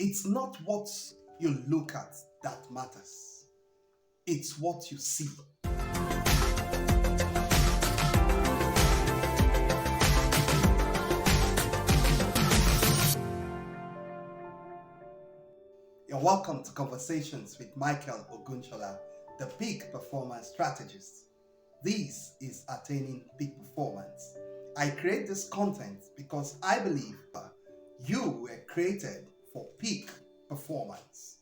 It's not what you look at that matters. It's what you see. You're welcome to Conversations with Michael Ogunshola, the peak performance strategist. This is attaining peak performance. I create this content because I believe you were created for peak performance.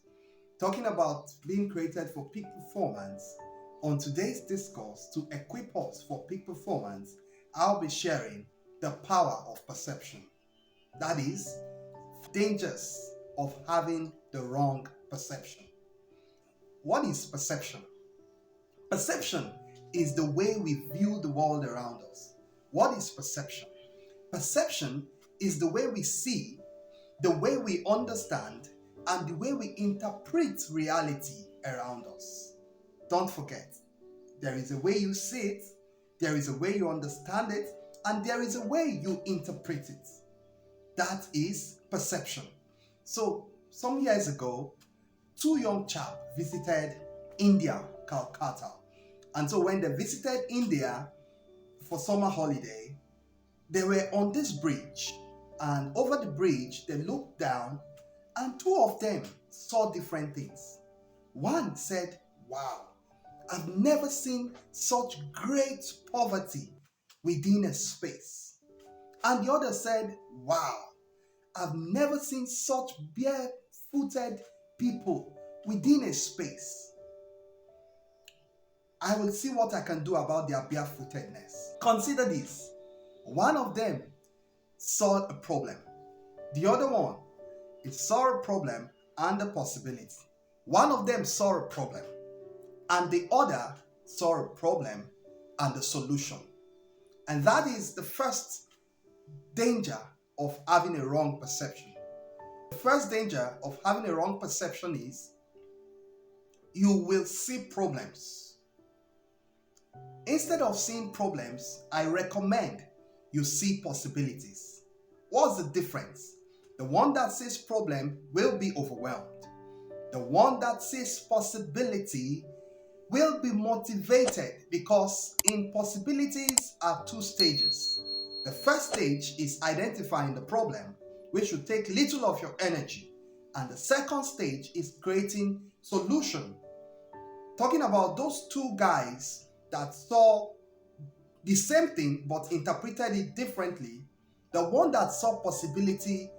Talking about being created for peak performance, on today's discourse to equip us for peak performance, I'll be sharing the power of perception. That is, dangers of having the wrong perception. What is perception? Perception is the way we view the world around us. What is perception? Perception is the way we see, the way we understand, and the way we interpret reality around us. Don't forget, there is a way you see it, there is a way you understand it, and there is a way you interpret it. That is perception. So, some years ago, two young chaps visited India, Calcutta. And so when they visited India for summer holiday, they were on this bridge. And over the bridge, they looked down and two of them saw different things. One said, "Wow, I've never seen such great poverty within a space." And the other said, "Wow, I've never seen such barefooted people within a space. I will see what I can do about their barefootedness." Consider this. One of them saw a problem. The other one, it saw a problem and a possibility. One of them saw a problem, and the other saw a problem and a solution. And that is the first danger of having a wrong perception. The first danger of having a wrong perception is you will see problems. Instead of seeing problems, I recommend you see possibilities. What's the difference? The one that sees problem will be overwhelmed. The one that sees possibility will be motivated, because in possibilities are two stages. The first stage is identifying the problem, which will take little of your energy. And the second stage is creating solution. Talking about those two guys that saw the same thing but interpreted it differently, the one that saw possibility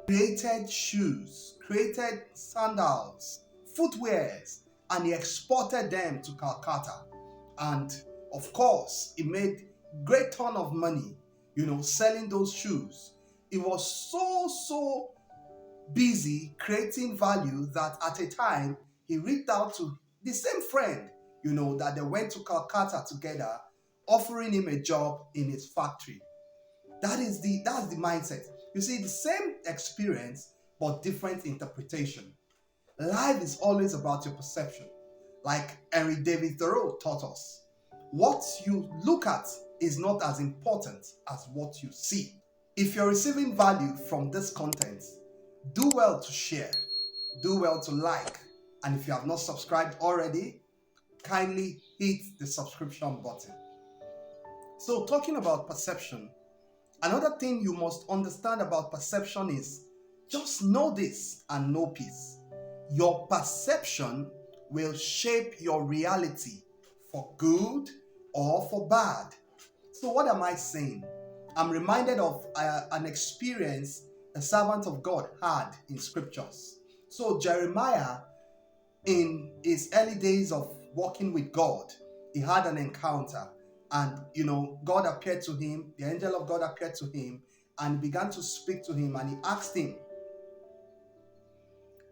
created shoes, created sandals, footwears, and he exported them to Calcutta. And of course, he made great ton of money, selling those shoes. He was so busy creating value that at a time he reached out to the same friend, that they went to Calcutta together, offering him a job in his factory. That's the mindset. You see, the same experience but different interpretation. Life is always about your perception. Like Henry David Thoreau taught us, what you look at is not as important as what you see. If you're receiving value from this content, do well to share, do well to like, and if you have not subscribed already, kindly hit the subscription button. So, talking about perception, another thing you must understand about perception is just know this and know peace. Your perception will shape your reality for good or for bad. So what am I saying? I'm reminded of an experience a servant of God had in scriptures. So Jeremiah, in his early days of walking with God, he had an encounter. And, God appeared to him, the angel of God appeared to him, and began to speak to him. And he asked him,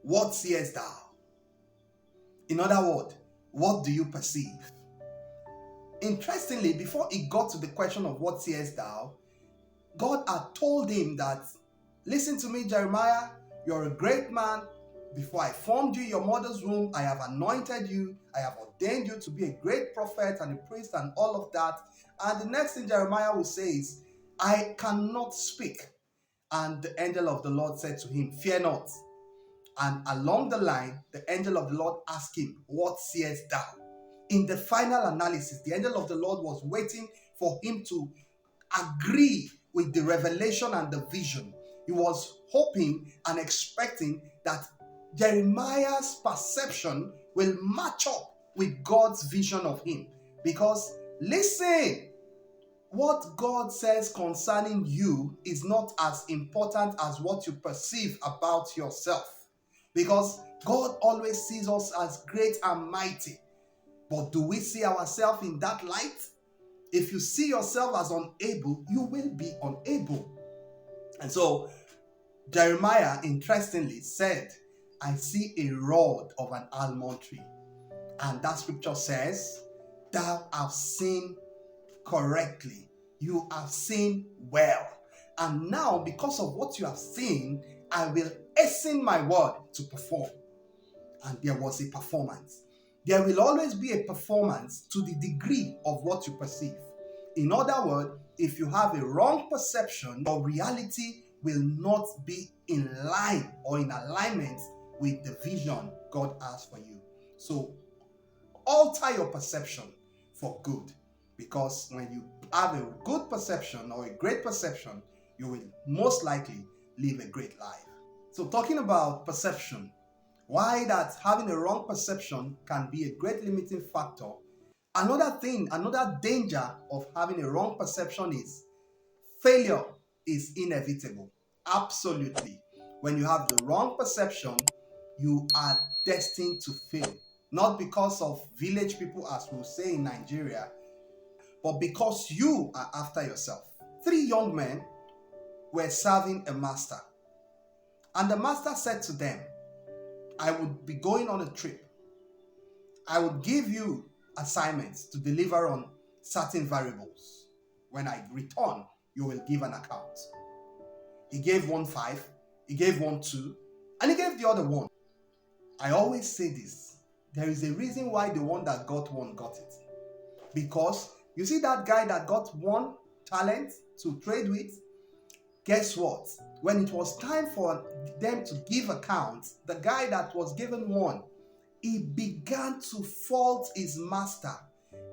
"What seest thou?" In other words, what do you perceive? Interestingly, before he got to the question of what seest thou, God had told him that, "Listen to me, Jeremiah, you're a great man. Before I formed you in your mother's womb, I have anointed you. I have ordained you to be a great prophet and a priest and all of that." And the next thing Jeremiah will say is, "I cannot speak." And the angel of the Lord said to him, "Fear not. And along the line, the angel of the Lord asked him, "What seest thou?" In the final analysis, the angel of the Lord was waiting for him to agree with the revelation and the vision. He was hoping and expecting that Jeremiah's perception will match up with God's vision of him. Because listen, what God says concerning you is not as important as what you perceive about yourself. Because God always sees us as great and mighty. But do we see ourselves in that light? If you see yourself as unable, you will be unable. And so Jeremiah, interestingly, said, "I see a rod of an almond tree." And that scripture says, "Thou have seen correctly. You have seen well. And now, because of what you have seen, I will hasten my word to perform." And there was a performance. There will always be a performance to the degree of what you perceive. In other words, if you have a wrong perception, your reality will not be in line or in alignment with the vision God has for you. So alter your perception for good, because when you have a good perception or a great perception, you will most likely live a great life. So talking about perception, why that having a wrong perception can be a great limiting factor. Another thing, another danger of having a wrong perception is failure is inevitable. Absolutely. When you have the wrong perception, you are destined to fail. Not because of village people, as we'll say in Nigeria, but because you are after yourself. 3 young men were serving a master. And the master said to them, "I would be going on a trip. I would give you assignments to deliver on certain variables. When I return, you will give an account." He gave one 5, he gave one 2, and he gave the other 1. I always say this. There is a reason why the one that got 1 got it. Because you see that guy that got 1 talent to trade with, guess what? When it was time for them to give account, the guy that was given 1, he began to fault his master.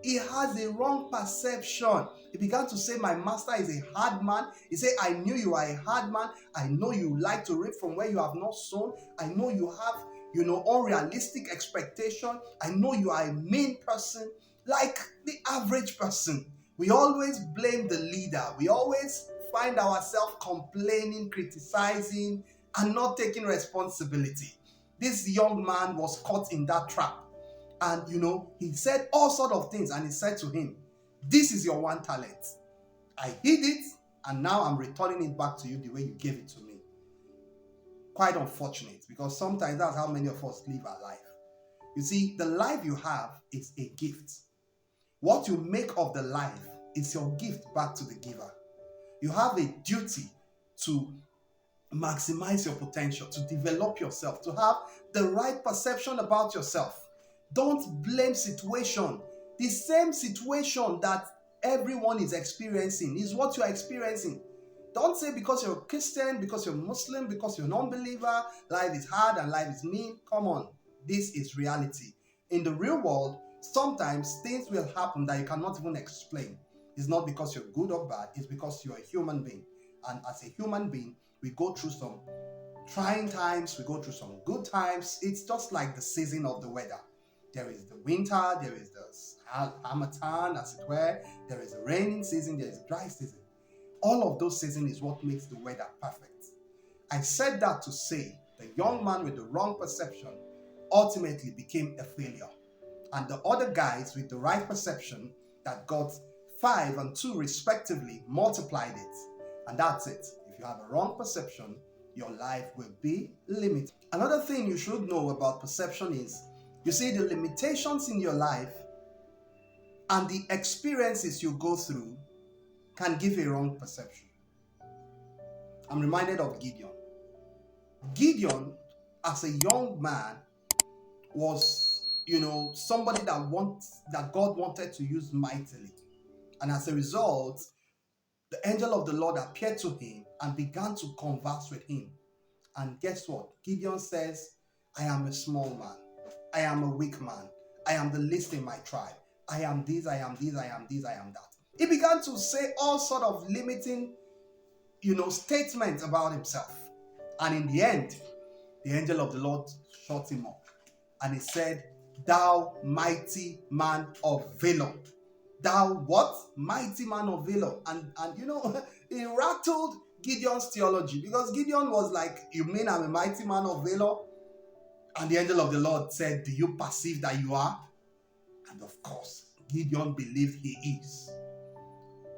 He has a wrong perception. He began to say, "My master is a hard man." He said, "I knew you are a hard man. I know you like to reap from where you have not sown. I know you have, unrealistic expectation. I know you are a mean person." Like the average person, we always blame the leader. We always find ourselves complaining, criticizing, and not taking responsibility. This young man was caught in that trap. And he said all sort of things, and he said to him, "This is your 1 talent. I hid it, and now I'm returning it back to you the way you gave it to me." Quite unfortunate, because sometimes that's how many of us live our life. You see, the life you have is a gift. What you make of the life is your gift back to the giver. You have a duty to maximize your potential, to develop yourself, to have the right perception about yourself. Don't blame situation. The same situation that everyone is experiencing is what you are experiencing. Don't say because you're a Christian, because you're Muslim, because you're a non-believer, life is hard and life is mean. Come on, this is reality. In the real world, sometimes things will happen that you cannot even explain. It's not because you're good or bad, it's because you're a human being. And as a human being, we go through some trying times, we go through some good times. It's just like the season of the weather. There is the winter, there is the harmattan, as it were, there is a raining season, there is a dry season. All of those seasons is what makes the weather perfect. I said that to say the young man with the wrong perception ultimately became a failure. And the other guys with the right perception that got 5 and 2 respectively multiplied it. And that's it. If you have a wrong perception, your life will be limited. Another thing you should know about perception is, you see, the limitations in your life and the experiences you go through can give a wrong perception. I'm reminded of Gideon. Gideon, as a young man, was, somebody that God wanted to use mightily. And as a result, the angel of the Lord appeared to him and began to converse with him. And guess what? Gideon says, I am a small man. I am a weak man. I am the least in my tribe. I am this, I am this, I am this, I am that. He began to say all sort of limiting, statements about himself. And in the end, the angel of the Lord shut him up. And he said, thou mighty man of valor. Thou what? Mighty man of valor. And it rattled Gideon's theology, because Gideon was like, you mean I'm a mighty man of valor? And the angel of the Lord said, do you perceive that you are? And of course, Gideon believed he is.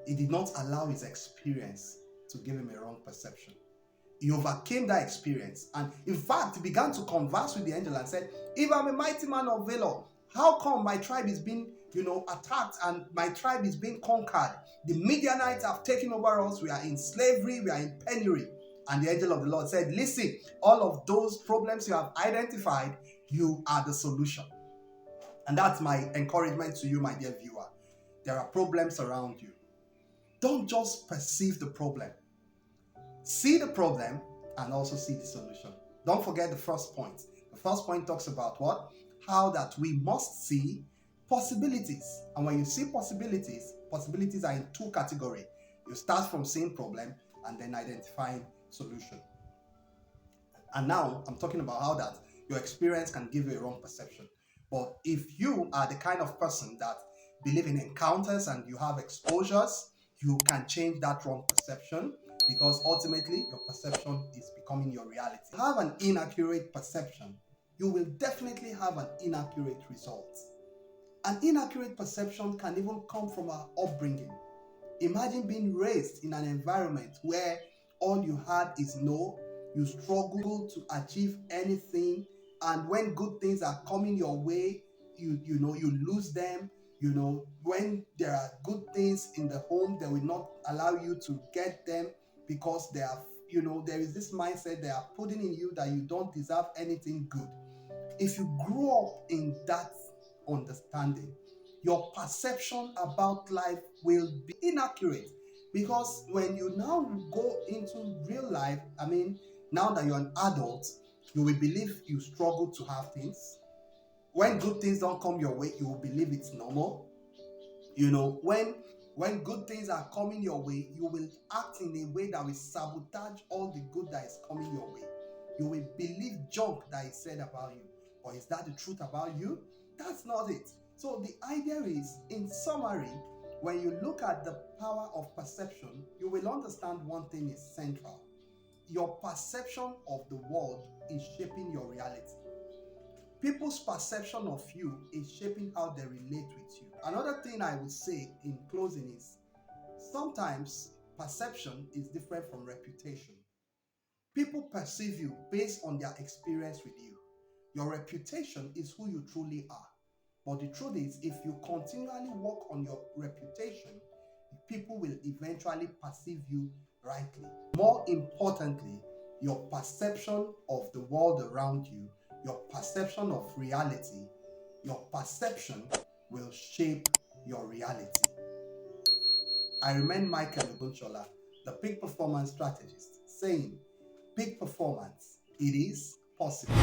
He did not allow his experience to give him a wrong perception. He overcame that experience, and in fact, he began to converse with the angel and said, if I'm a mighty man of valor, how come my tribe is being, attacked and my tribe is being conquered? The Midianites have taken over us. We are in slavery. We are in penury. And the angel of the Lord said, listen, all of those problems you have identified, you are the solution. And that's my encouragement to you, my dear viewer. There are problems around you. Don't just perceive the problem. See the problem and also see the solution. Don't forget the first point. The first point talks about what? How that we must see possibilities. And when you see possibilities are in two categories. You start from seeing problem and then identifying solution. And now I'm talking about how that your experience can give you a wrong perception. But if you are the kind of person that believe in encounters and you have exposures, you can change that wrong perception, because ultimately your perception is becoming your reality. If you have an inaccurate perception, you will definitely have an inaccurate result. An inaccurate perception can even come from our upbringing. Imagine being raised in an environment where all you had is no, you struggle to achieve anything, and when good things are coming your way, you lose them. When there are good things in the home, they will not allow you to get them, because they are, there is this mindset they are putting in you that you don't deserve anything good. If you grow up in that understanding, your perception about life will be inaccurate, because when you now go into real life, now that you're an adult, you will believe you struggle to have things. When good things don't come your way, you will believe it's normal. When good things are coming your way, you will act in a way that will sabotage all the good that is coming your way. You will believe junk that is said about you. Or is that the truth about you? That's not it. So the idea is, in summary, when you look at the power of perception, you will understand one thing is central. Your perception of the world is shaping your reality. People's perception of you is shaping how they relate with you. Another thing I would say in closing is, sometimes perception is different from reputation. People perceive you based on their experience with you. Your reputation is who you truly are. But the truth is, if you continually work on your reputation, people will eventually perceive you rightly. More importantly, your perception of the world around you, your perception of reality, your perception will shape your reality. I remain Michael Ogunshola, the peak performance strategist, saying, peak performance, it is possible.